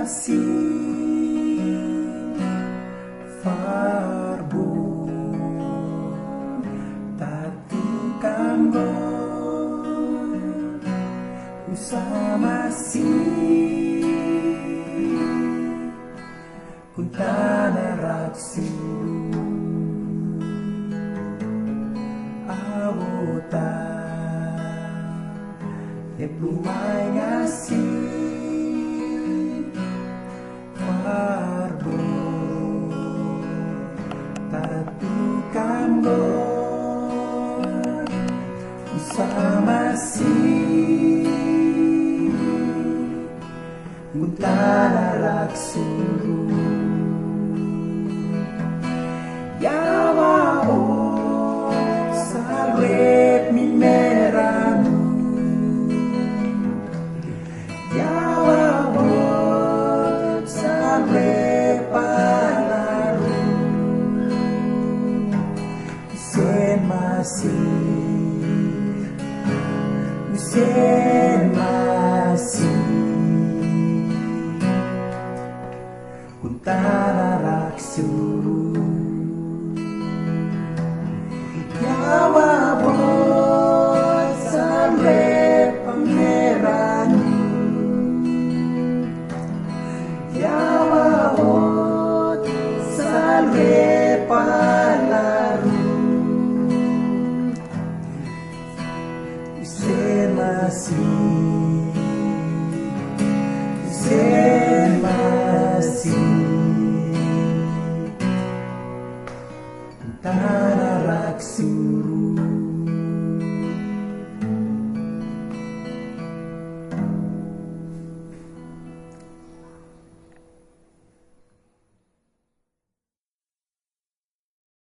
masih farbu tatu kambo usaha masih kuntana raksu awota Lumai ngasih farbo tatu kambo usaha masih nguntana laksuru yawa o salwet mi meranu masih kuntana raksuru yawa boy sampai pangeran yawa boy sampai palaru masih